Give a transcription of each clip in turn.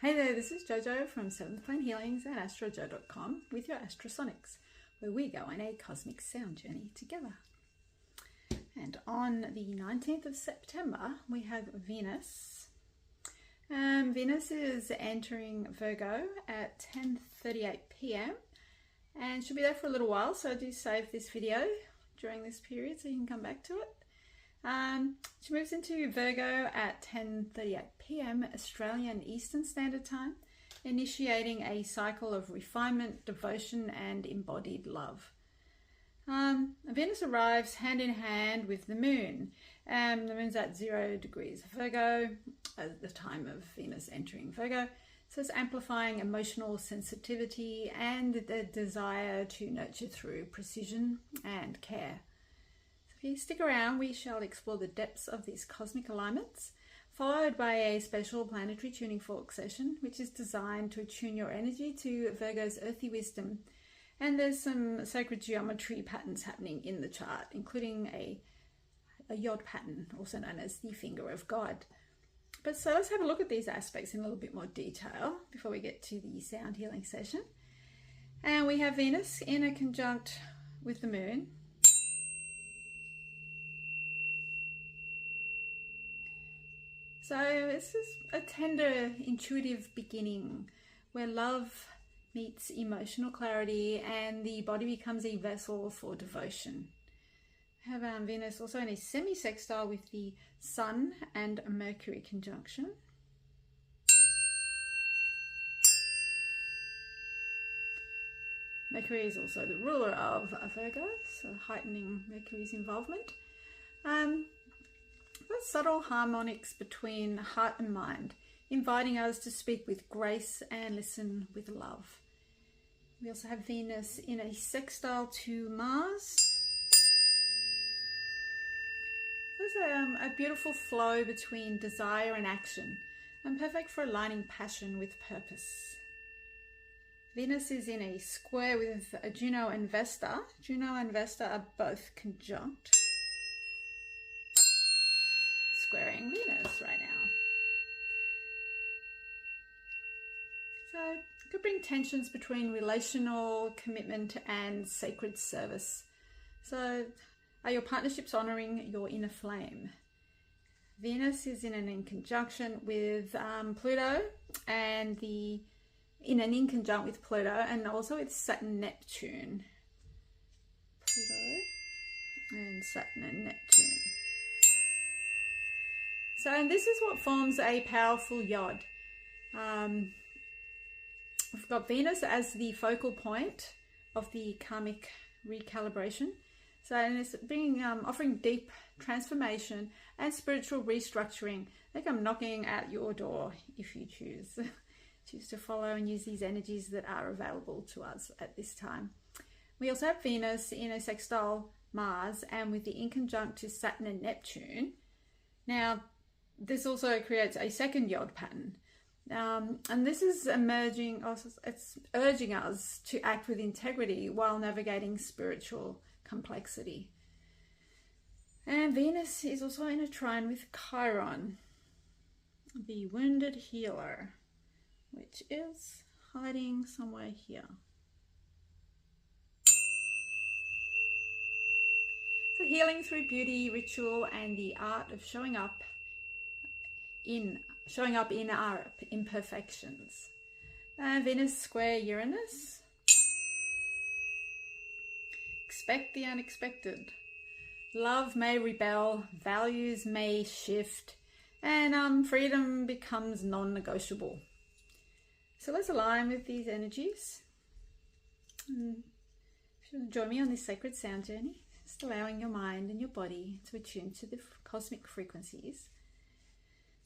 Hey there, this is Jojo from 7th Plane Healings and astrojo.com with your AstroSonics, where we go on a cosmic sound journey together. And on the 19th of September, we have Venus. Venus is entering Virgo at 10:38 p.m. and she'll be there for a little while, so do save this video during this period so you can come back to it. She moves into Virgo at 10:38 p.m. Australian Eastern Standard Time, initiating a cycle of refinement, devotion, and embodied love. Venus arrives hand in hand with the moon. The moon's at 0 degrees Virgo at the time of Venus entering Virgo. So it's amplifying emotional sensitivity and the desire to nurture through precision and care. If you stick around, we shall explore the depths of these cosmic alignments, followed by a special planetary tuning fork session, which is designed to attune your energy to Virgo's earthy wisdom. And there's some sacred geometry patterns happening in the chart, including a yod pattern, also known as the finger of God. But so let's have a look at these aspects in a little bit more detail before we get to the sound healing session. And we have Venus in a conjunct with the moon. So this is a tender, intuitive beginning where love meets emotional clarity and the body becomes a vessel for devotion. We have Venus also in a semi-sextile with the Sun and Mercury conjunction. Mercury is also the ruler of Virgo, so heightening Mercury's involvement. Subtle harmonics between heart and mind, inviting us to speak with grace and listen with love. We also have Venus in a sextile to Mars. There's a beautiful flow between desire and action, and perfect for aligning passion with purpose. Venus is in a square with Juno and Vesta. Juno and Vesta are both conjunct, squaring Venus right now. So it could bring tensions between relational commitment and sacred service. So are your partnerships honoring your inner flame? Venus is in an conjunction with Pluto and and also with Saturn, Neptune. Pluto and Saturn and Neptune. So, and this is what forms a powerful yod. We've got Venus as the focal point of the karmic recalibration. So, and it's offering deep transformation and spiritual restructuring. I think I'm knocking at your door if you choose to follow and use these energies that are available to us at this time. We also have Venus in a sextile Mars and with the inconjunct to Saturn and Neptune. Now, this also creates a second yod pattern. And this is it's urging us to act with integrity while navigating spiritual complexity. And Venus is also in a trine with Chiron, the wounded healer, which is hiding somewhere here. So healing through beauty, ritual, and the art of showing up in our imperfections. Venus square Uranus. Expect the unexpected. Love may rebel, values may shift, and freedom becomes non-negotiable. So let's align with these energies. If you want to join me on this sacred sound journey, just allowing your mind and your body to attune to the cosmic frequencies.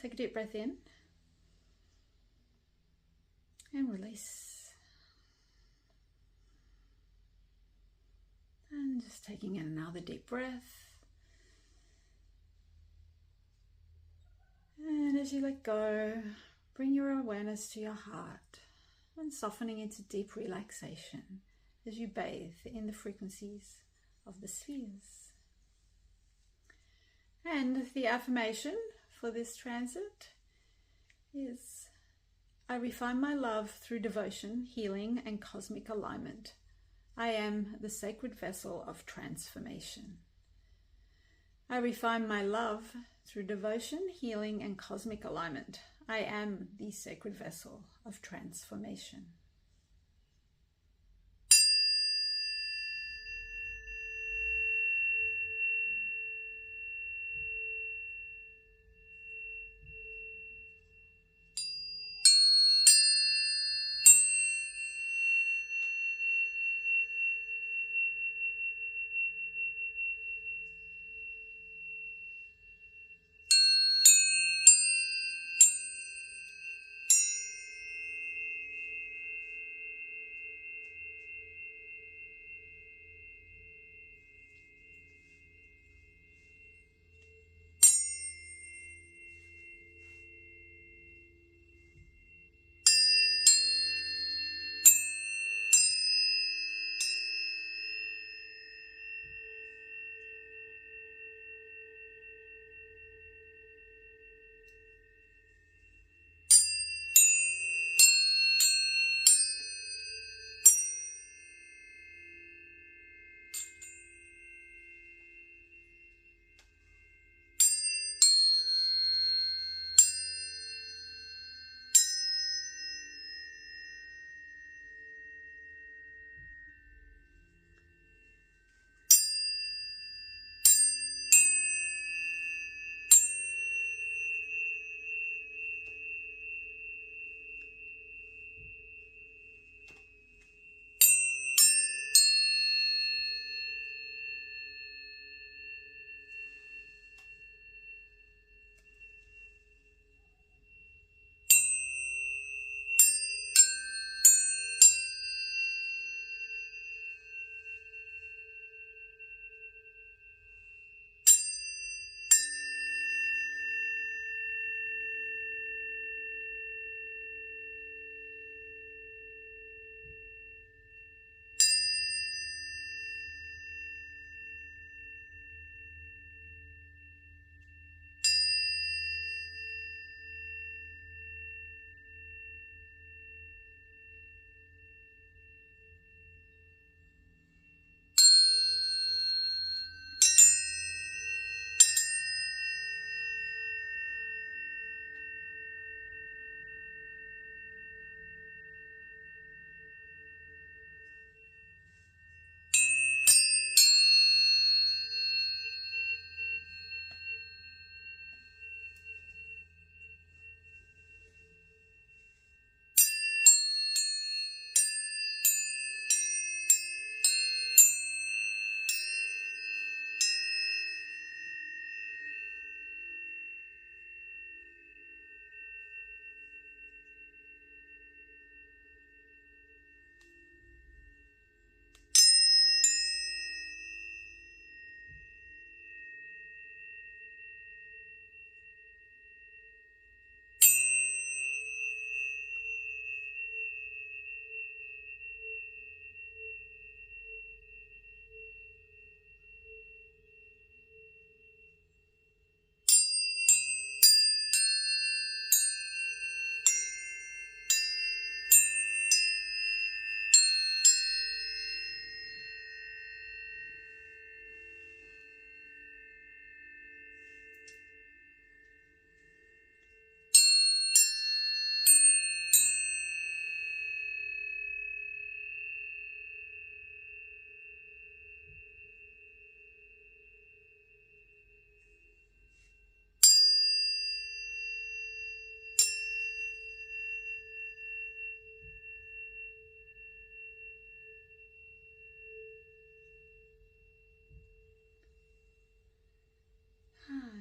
Take a deep breath in and release. And just taking in another deep breath. And as you let go, bring your awareness to your heart and softening into deep relaxation as you bathe in the frequencies of the spheres. And the affirmation for this transit is, I refine my love through devotion, healing, and cosmic alignment. I am the sacred vessel of transformation. I refine my love through devotion, healing, and cosmic alignment. I am the sacred vessel of transformation.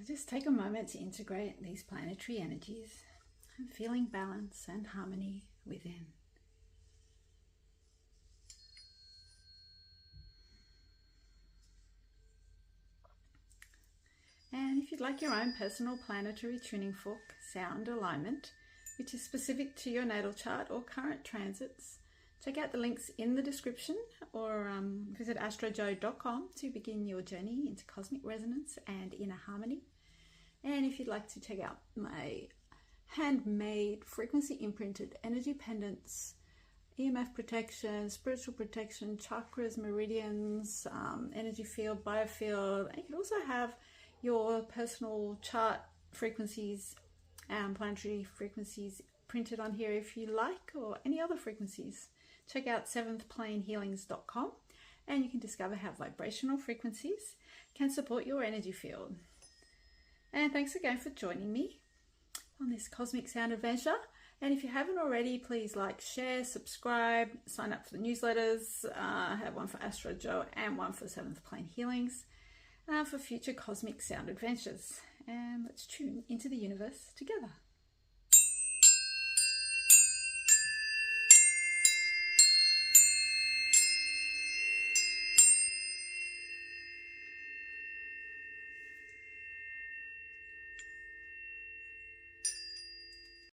Just take a moment to integrate these planetary energies and feeling balance and harmony within. And if you'd like your own personal planetary tuning fork sound alignment, which is specific to your natal chart or current transits, check out the links in the description or visit astrojo.com to begin your journey into cosmic resonance and inner harmony. And if you'd like to check out my handmade, frequency imprinted energy pendants, EMF protection, spiritual protection, chakras, meridians, energy field, biofield. And you can also have your personal chart frequencies and planetary frequencies printed on here if you like, or any other frequencies. Check out seventhplanehealings.com and you can discover how vibrational frequencies can support your energy field. And thanks again for joining me on this cosmic sound adventure. And if you haven't already, please like, share, subscribe, sign up for the newsletters. I have one for Astro Joe and one for Seventh Plane Healings for future cosmic sound adventures. And let's tune into the universe together.